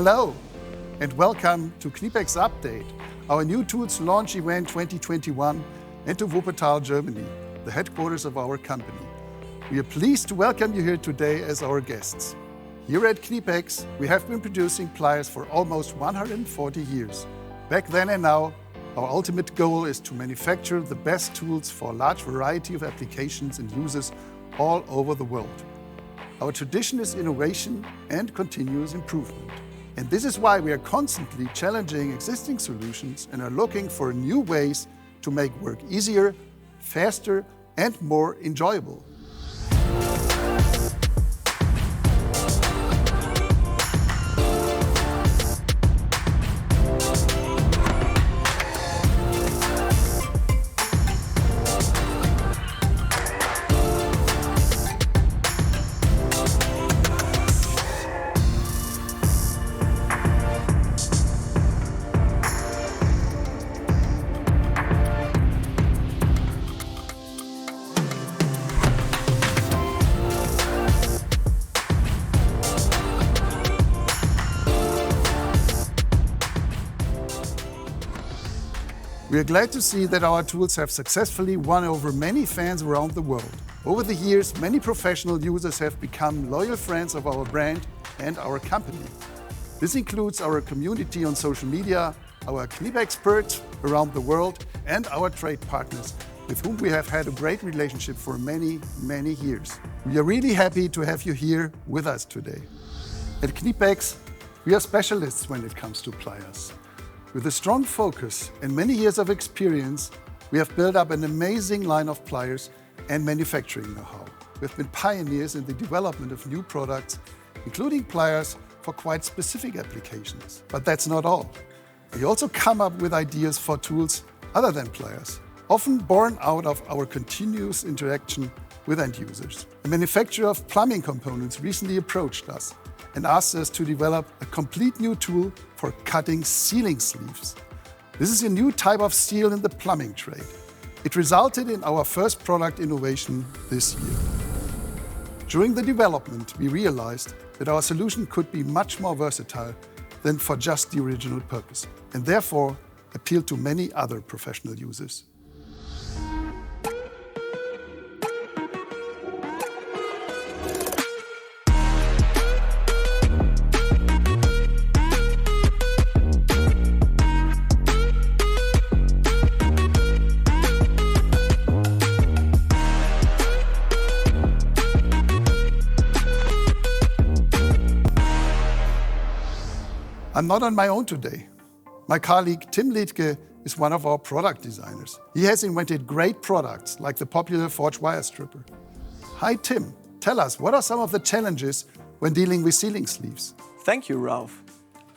Hello, and welcome to KNIPEXupdate, our new tools launch event 2021, and to Wuppertal, Germany, the headquarters of our company. We are pleased to welcome you here today as our guests. Here at KNIPEX, we have been producing pliers for almost 140 years. Back then and now, our ultimate goal is to manufacture the best tools for a large variety of applications and users all over the world. Our tradition is innovation and continuous improvement. And this is why we are constantly challenging existing solutions and are looking for new ways to make work easier, faster, and more enjoyable. We are glad to see that our tools have successfully won over many fans around the world. Over the years, many professional users have become loyal friends of our brand and our company. This includes our community on social media, our KNIPEX experts around the world, and our trade partners, with whom we have had a great relationship for many, many years. We are really happy to have you here with us today. At KNIPEX, we are specialists when it comes to pliers. With a strong focus and many years of experience, we have built up an amazing line of pliers and manufacturing know-how. We have been pioneers in the development of new products, including pliers for quite specific applications. But that's not all. We also come up with ideas for tools other than pliers, often born out of our continuous interaction with end users. A manufacturer of plumbing components recently approached us and asked us to develop a complete new tool for cutting sealing sleeves. This is a new type of steel in the plumbing trade. It resulted in our first product innovation this year. During the development, we realized that our solution could be much more versatile than for just the original purpose, and therefore appeal to many other professional users. I'm not on my own today. My colleague Tim Liedtke is one of our product designers. He has invented great products like the popular forged wire stripper. Hi Tim, tell us, what are some of the challenges when dealing with sealing sleeves? Thank you, Ralph.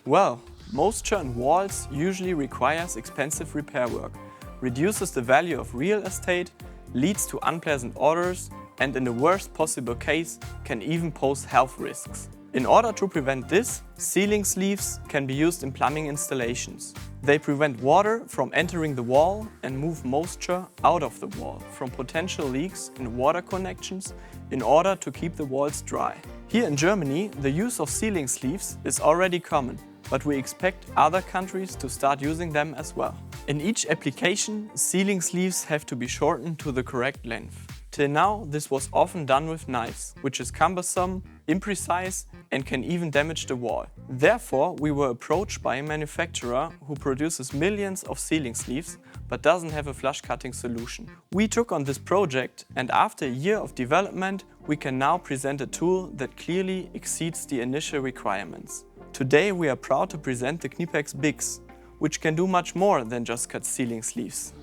Well, moisture in walls usually requires expensive repair work, reduces the value of real estate, leads to unpleasant odors, and in the worst possible case, can even pose health risks. In order to prevent this, sealing sleeves can be used in plumbing installations. They prevent water from entering the wall and move moisture out of the wall from potential leaks in water connections in order to keep the walls dry. Here in Germany, the use of sealing sleeves is already common, but we expect other countries to start using them as well. In each application, sealing sleeves have to be shortened to the correct length. Till now, this was often done with knives, which is cumbersome, imprecise, and can even damage the wall. Therefore, we were approached by a manufacturer who produces millions of sealing sleeves but doesn't have a flush cutting solution. We took on this project, and after a year of development, we can now present a tool that clearly exceeds the initial requirements. Today, we are proud to present the KNIPEX BiX, which can do much more than just cut sealing sleeves.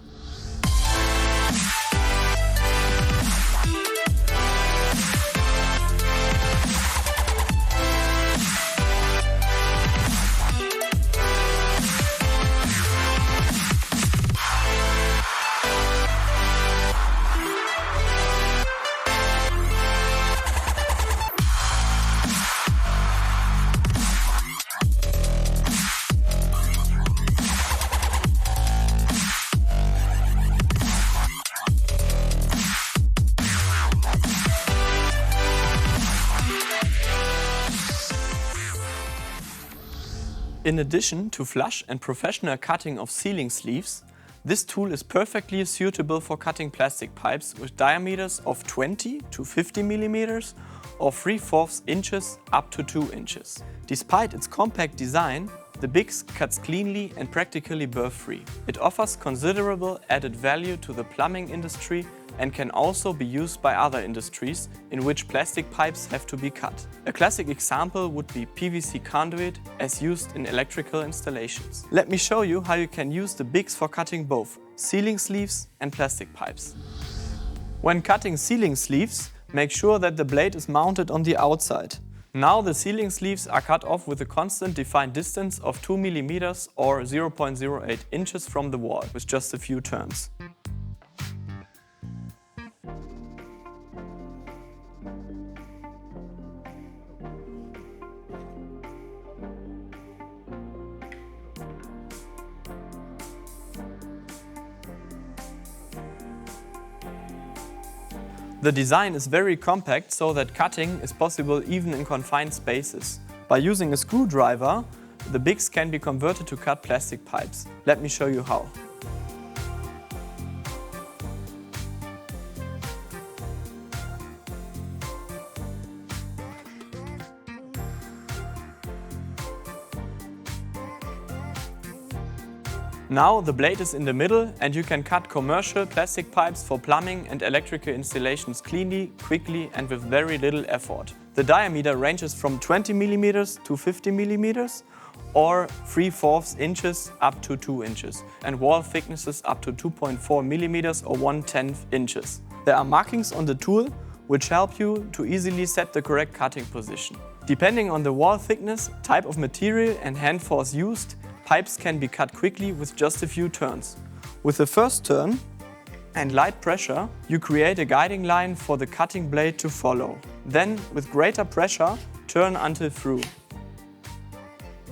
In addition to flush and professional cutting of sealing sleeves, this tool is perfectly suitable for cutting plastic pipes with diameters of 20 to 50 mm or 3/4 inches up to 2 inches. Despite its compact design, the Bix cuts cleanly and practically burr-free. It offers considerable added value to the plumbing industry and can also be used by other industries in which plastic pipes have to be cut. A classic example would be PVC conduit as used in electrical installations. Let me show you how you can use the Bix for cutting both sealing sleeves and plastic pipes. When cutting sealing sleeves, make sure that the blade is mounted on the outside. Now the sealing sleeves are cut off with a constant defined distance of 2 mm or 0.08 inches from the wall with just a few turns. The design is very compact so that cutting is possible even in confined spaces. By using a screwdriver, the Bix can be converted to cut plastic pipes. Let me show you how. Now the blade is in the middle and you can cut commercial plastic pipes for plumbing and electrical installations cleanly, quickly and with very little effort. The diameter ranges from 20 mm to 50 mm or 3/4 inches up to 2 inches and wall thicknesses up to 2.4 mm or 1/10 inches. There are markings on the tool which help you to easily set the correct cutting position. Depending on the wall thickness, type of material and hand force used, pipes can be cut quickly with just a few turns. With the first turn and light pressure, you create a guiding line for the cutting blade to follow. Then, with greater pressure, turn until through.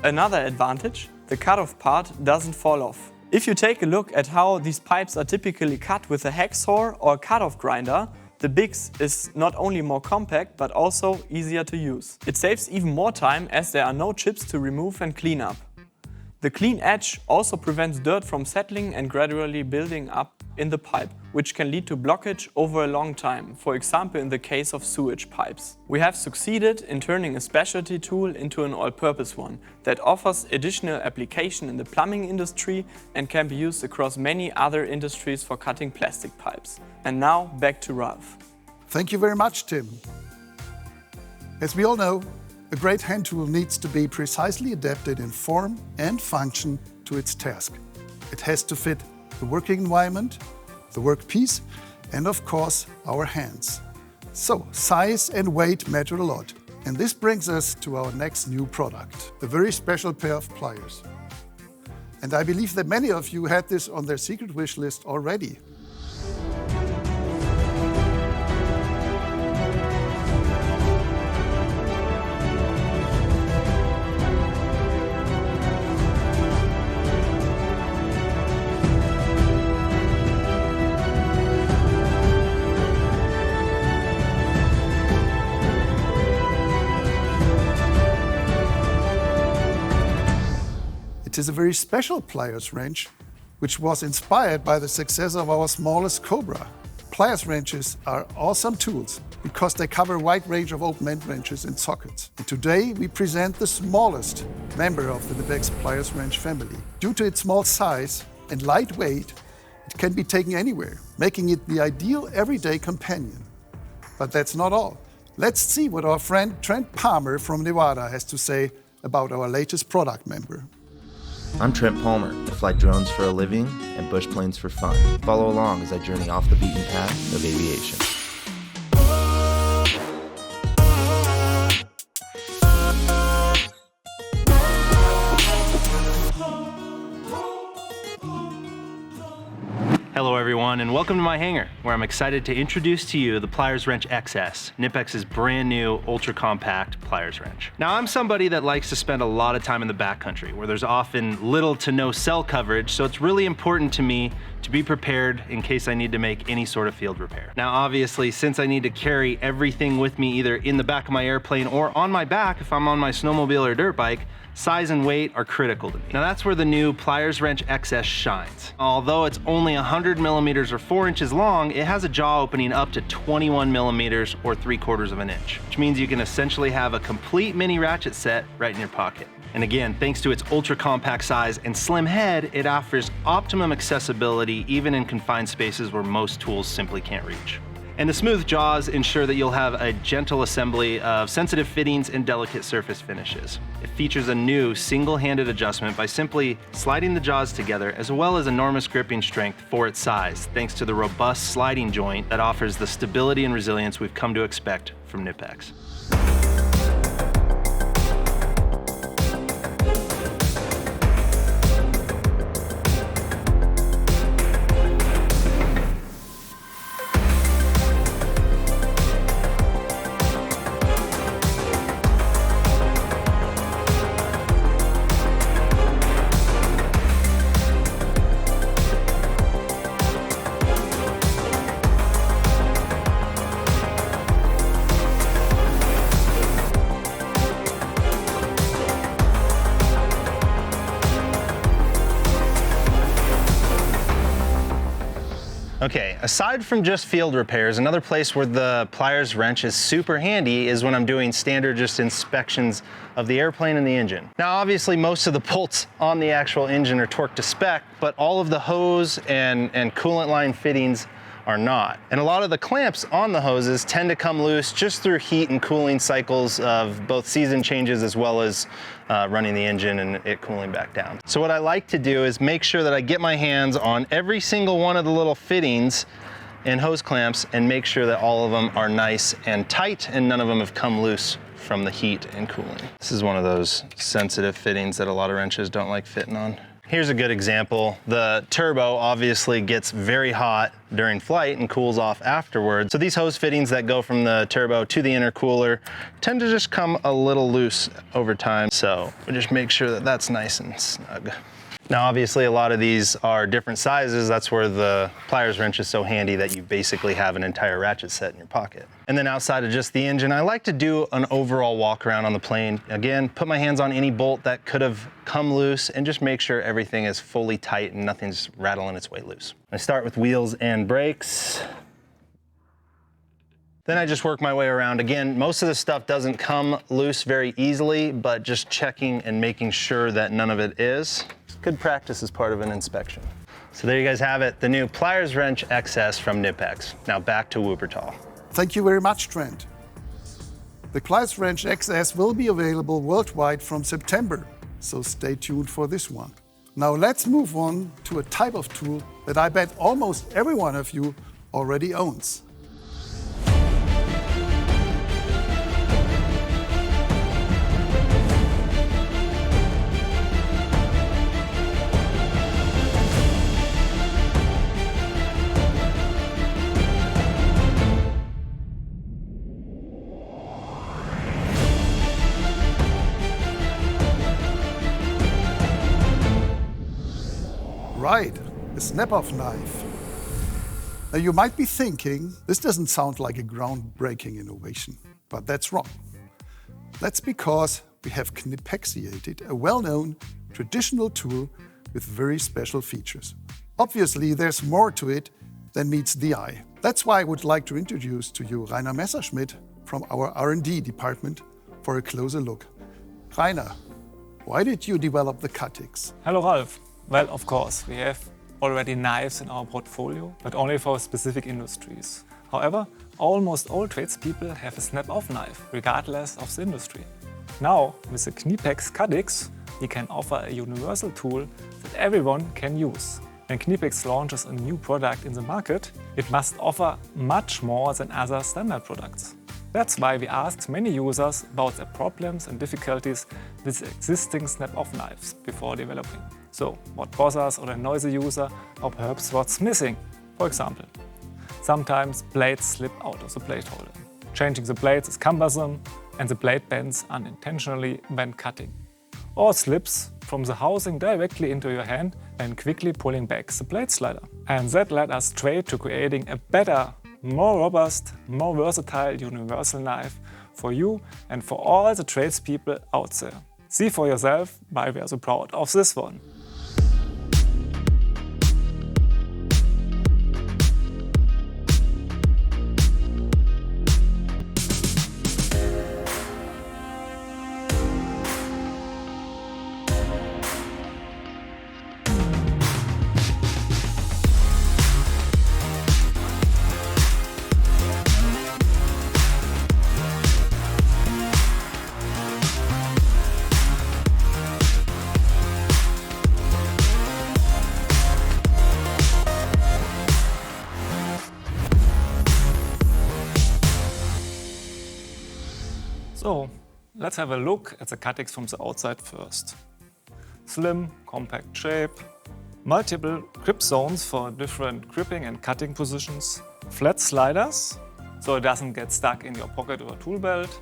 Another advantage, the cut-off part doesn't fall off. If you take a look at how these pipes are typically cut with a hacksaw or cut-off grinder, the Bix is not only more compact but also easier to use. It saves even more time as there are no chips to remove and clean up. The clean edge also prevents dirt from settling and gradually building up in the pipe, which can lead to blockage over a long time, for example in the case of sewage pipes. We have succeeded in turning a specialty tool into an all-purpose one that offers additional application in the plumbing industry and can be used across many other industries for cutting plastic pipes. And now back to Ralph. Thank you very much, Tim. As we all know, a great hand tool needs to be precisely adapted in form and function to its task. It has to fit the working environment, the workpiece, and of course, our hands. So, size and weight matter a lot. And this brings us to our next new product, a very special pair of pliers. And I believe that many of you had this on their secret wish list already. It is a very special pliers wrench, which was inspired by the success of our smallest Cobra. Pliers wrenches are awesome tools because they cover a wide range of open-end wrenches and sockets. And today we present the smallest member of the KNIPEX Pliers wrench family. Due to its small size and light weight, it can be taken anywhere, making it the ideal everyday companion. But that's not all. Let's see what our friend Trent Palmer from Nevada has to say about our latest product member. I'm Trent Palmer. I fly drones for a living and bush planes for fun. Follow along as I journey off the beaten path of aviation. Hello everyone. everyone, and welcome to my hangar, where I'm excited to introduce to you the Pliers Wrench XS, KNIPEX's brand new ultra-compact pliers wrench. Now, I'm somebody that likes to spend a lot of time in the backcountry, where there's often little to no cell coverage, so it's really important to me to be prepared in case I need to make any sort of field repair. Now, obviously, since I need to carry everything with me either in the back of my airplane or on my back if I'm on my snowmobile or dirt bike, size and weight are critical to me. Now that's where the new Pliers Wrench XS shines. Although it's only 100 millimeters or 4 inches long, it has a jaw opening up to 21 millimeters or 3/4 of an inch, which means you can essentially have a complete mini ratchet set right in your pocket. And again, thanks to its ultra compact size and slim head, it offers optimum accessibility even in confined spaces where most tools simply can't reach. And the smooth jaws ensure that you'll have a gentle assembly of sensitive fittings and delicate surface finishes. It features a new single-handed adjustment by simply sliding the jaws together, as well as enormous gripping strength for its size, thanks to the robust sliding joint that offers the stability and resilience we've come to expect from KNIPEX. Okay, aside from just field repairs, another place where the Pliers wrench is super handy is when I'm doing standard just inspections of the airplane and the engine. Now obviously most of the bolts on the actual engine are torqued to spec, but all of the hose and coolant line fittings are not. And a lot of the clamps on the hoses tend to come loose just through heat and cooling cycles of both season changes as well as running the engine and it cooling back down. So what I like to do is make sure that I get my hands on every single one of the little fittings and hose clamps and make sure that all of them are nice and tight and none of them have come loose from the heat and cooling. This is one of those sensitive fittings that a lot of wrenches don't like fitting on. Here's a good example. The turbo obviously gets very hot during flight and cools off afterwards. So these hose fittings that go from the turbo to the intercooler tend to just come a little loose over time. So we just make sure that that's nice and snug. Now obviously a lot of these are different sizes. That's where the Pliers wrench is so handy that you basically have an entire ratchet set in your pocket. And then outside of just the engine, I like to do an overall walk around on the plane. Again, put my hands on any bolt that could have come loose and just make sure everything is fully tight and nothing's rattling its way loose. I start with wheels and brakes. Then I just work my way around. Again, most of this stuff doesn't come loose very easily, but just checking and making sure that none of it is. Good practice as part of an inspection. So there you guys have it, the new Pliers Wrench XS from KNIPEX. Now back to Wuppertal. Thank you very much, Trent. The Pliers Wrench XS will be available worldwide from September, so stay tuned for this one. Now let's move on to a type of tool that I bet almost every one of you already owns. Right, a snap-off knife. Now you might be thinking, this doesn't sound like a groundbreaking innovation, but that's wrong. That's because we have KNIPEXiated a well-known traditional tool with very special features. Obviously, there's more to it than meets the eye. That's why I would like to introduce to you Rainer Messerschmidt from our R&D department for a closer look. Rainer, why did you develop the CutiX? Hello, Ralf. Well, of course, we have already knives in our portfolio, but only for specific industries. However, almost all tradespeople have a snap-off knife, regardless of the industry. Now, with the KNIPEX CutiX, we can offer a universal tool that everyone can use. When KNIPEX launches a new product in the market, it must offer much more than other standard products. That's why we asked many users about their problems and difficulties with existing snap-off knives before developing. So, what bothers or annoys the user, or perhaps what's missing? For example, sometimes blades slip out of the blade holder. Changing the blades is cumbersome and the blade bends unintentionally when cutting, or slips from the housing directly into your hand and quickly pulling back the blade slider. And that led us straight to creating a better, more robust, more versatile universal knife for you and for all the tradespeople out there. See for yourself why we are so proud of this one. So, let's have a look at the CutiX from the outside first. Slim, compact shape, multiple grip zones for different gripping and cutting positions, flat sliders, so it doesn't get stuck in your pocket or tool belt.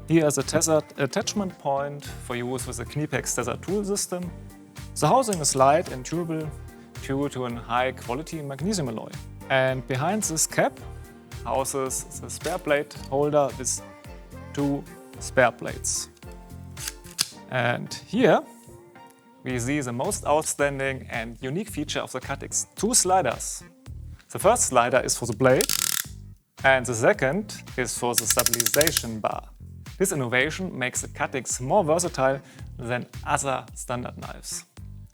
Here is a tethered attachment point for use with the KNIPEX tethered tool system. The housing is light and durable due to a high-quality magnesium alloy. And behind this cap houses the spare blade holder with 2 spare blades. And here we see the most outstanding and unique feature of the CutiX, 2 sliders. The first slider is for the blade and the second is for the stabilization bar. This innovation makes the CutiX more versatile than other standard knives.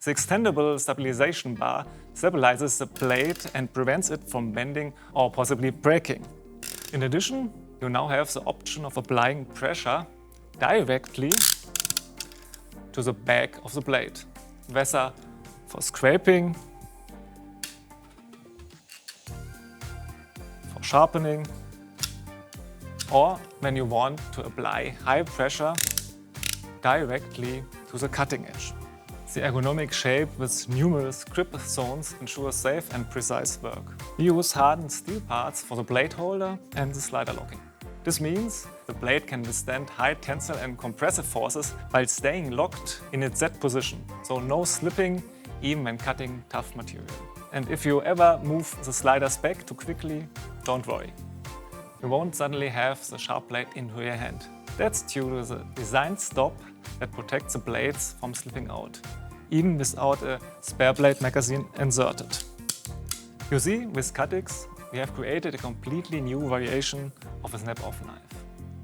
The extendable stabilization bar stabilizes the blade and prevents it from bending or possibly breaking. In addition, you now have the option of applying pressure directly to the back of the blade, whether for scraping, for sharpening, or when you want to apply high pressure directly to the cutting edge. The ergonomic shape with numerous grip zones ensures safe and precise work. We use hardened steel parts for the blade holder and the slider locking. This means the blade can withstand high tensile and compressive forces while staying locked in its Z position, so no slipping even when cutting tough material. And if you ever move the sliders back too quickly, don't worry. You won't suddenly have the sharp blade into your hand. That's due to the design stop that protects the blades from slipping out, even without a spare blade magazine inserted. You see, with CutiX, we have created a completely new variation of a snap-off knife.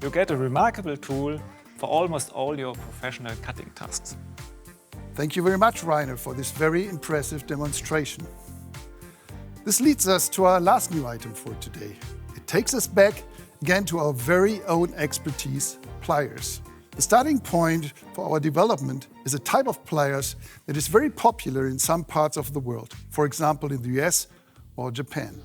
You get a remarkable tool for almost all your professional cutting tasks. Thank you very much, Rainer, for this very impressive demonstration. This leads us to our last new item for today. It takes us back again to our very own expertise, pliers. The starting point for our development is a type of pliers that is very popular in some parts of the world, for example in the US or Japan.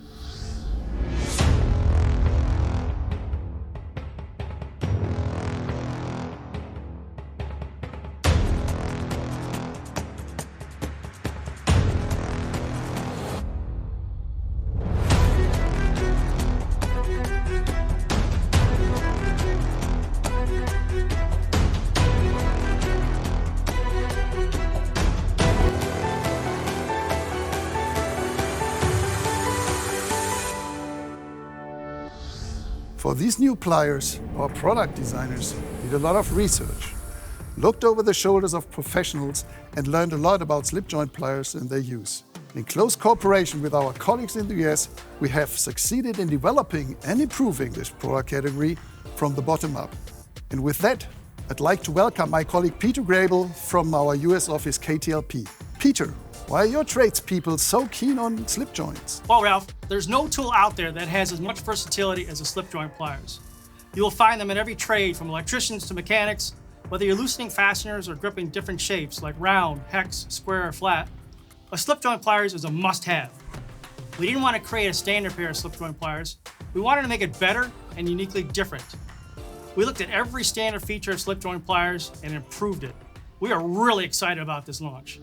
For these new pliers, our product designers did a lot of research, looked over the shoulders of professionals and learned a lot about slip joint pliers and their use. In close cooperation with our colleagues in the US, we have succeeded in developing and improving this product category from the bottom up. And with that, I'd like to welcome my colleague Peter Grable from our US office KTLP. Peter, why are your tradespeople so keen on slip joints? Well, Ralph, there's no tool out there that has as much versatility as the slip joint pliers. You will find them in every trade, from electricians to mechanics. Whether you're loosening fasteners or gripping different shapes like round, hex, square, or flat, a slip joint pliers is a must-have. We didn't want to create a standard pair of slip joint pliers. We wanted to make it better and uniquely different. We looked at every standard feature of slip joint pliers and improved it. We are really excited about this launch.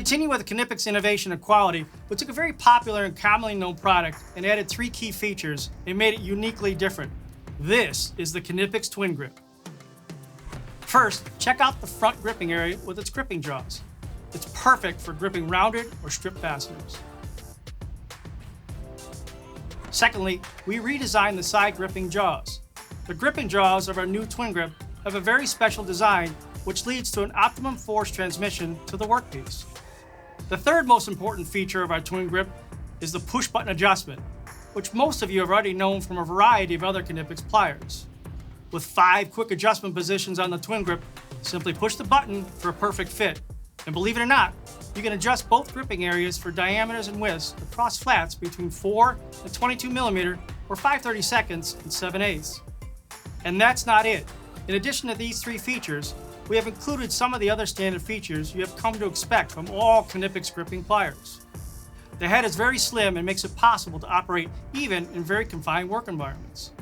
continue with the KNIPEX innovation and quality, we took a very popular and commonly known product and added 3 key features and made it uniquely different. This is the KNIPEX TwinGrip. First, check out the front gripping area with its gripping jaws. It's perfect for gripping rounded or strip fasteners. Secondly, we redesigned the side gripping jaws. The gripping jaws of our new TwinGrip have a very special design, which leads to an optimum force transmission to the workpiece. The third most important feature of our TwinGrip is the push button adjustment, which most of you have already known from a variety of other KNIPEX pliers. With 5 quick adjustment positions on the TwinGrip, simply push the button for a perfect fit. And believe it or not, you can adjust both gripping areas for diameters and widths across flats between 4 and 22 millimeter or 5/32 and 7/8. And that's not it. In addition to these 3 features, we have included some of the other standard features you have come to expect from all KNIPEX gripping pliers. The head is very slim and makes it possible to operate even in very confined work environments.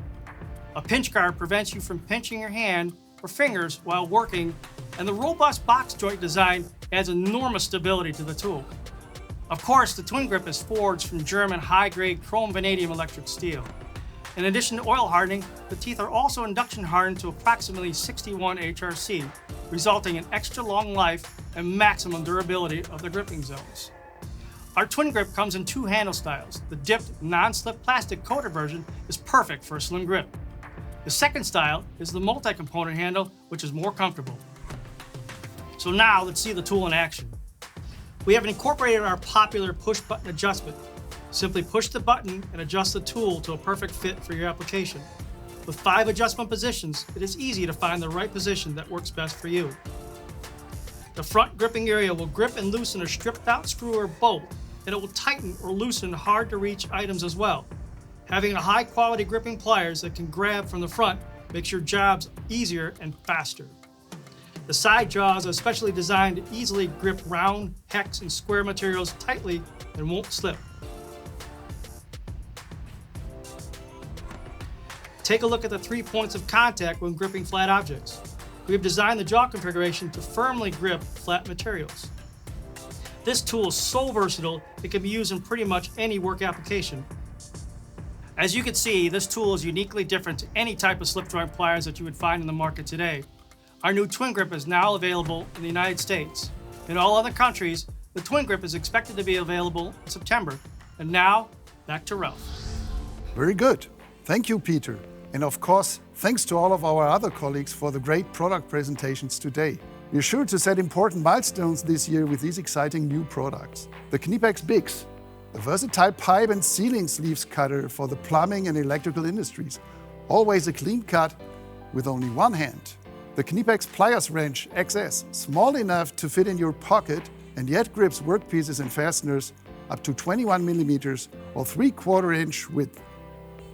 A pinch guard prevents you from pinching your hand or fingers while working, and the robust box joint design adds enormous stability to the tool. Of course, the TwinGrip is forged from German high-grade chrome vanadium electric steel. In addition to oil hardening, the teeth are also induction hardened to approximately 61 HRC, resulting in extra long life and maximum durability of the gripping zones. Our TwinGrip comes in 2 handle styles. The dipped, non-slip plastic coated version is perfect for a slim grip. The second style is the multi-component handle, which is more comfortable. So now let's see the tool in action. We have incorporated our popular push button adjustment. Simply push the button and adjust the tool to a perfect fit for your application. With 5 adjustment positions, it is easy to find the right position that works best for you. The front gripping area will grip and loosen a stripped out screw or bolt, and it will tighten or loosen hard to reach items as well. Having a high quality gripping pliers that can grab from the front makes your jobs easier and faster. The side jaws are specially designed to easily grip round, hex, and square materials tightly and won't slip. Take a look at the 3 points of contact when gripping flat objects. We have designed the jaw configuration to firmly grip flat materials. This tool is so versatile, it can be used in pretty much any work application. As you can see, this tool is uniquely different to any type of slip joint pliers that you would find in the market today. Our new TwinGrip is now available in the United States. In all other countries, the TwinGrip is expected to be available in September. And now, back to Ralph. Very good. Thank you, Peter. And of course, thanks to all of our other colleagues for the great product presentations today. We're sure to set important milestones this year with these exciting new products. The KNIPEX BiX, a versatile pipe and sealing sleeves cutter for the plumbing and electrical industries. Always a clean cut with only 1 hand. The KNIPEX Pliers Wrench XS, small enough to fit in your pocket and yet grips workpieces and fasteners up to 21 millimeters or 3/4 inch width,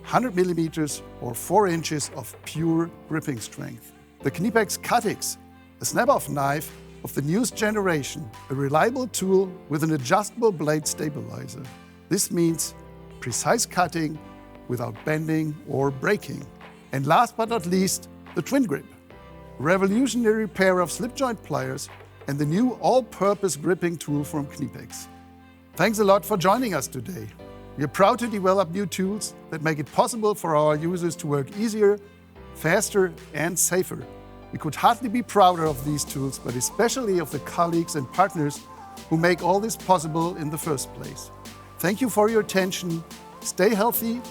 100 millimeters or 4 inches of pure gripping strength. The KNIPEX CutiX, a snap-off knife of the newest generation, a reliable tool with an adjustable blade stabilizer. This means precise cutting without bending or breaking. And last but not least, the TwinGrip, a revolutionary pair of slip joint pliers and the new all-purpose gripping tool from KNIPEX. Thanks a lot for joining us today. We are proud to develop new tools that make it possible for our users to work easier, faster, and safer. We could hardly be prouder of these tools, but especially of the colleagues and partners who make all this possible in the first place. Thank you for your attention, stay healthy,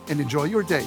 and enjoy your day.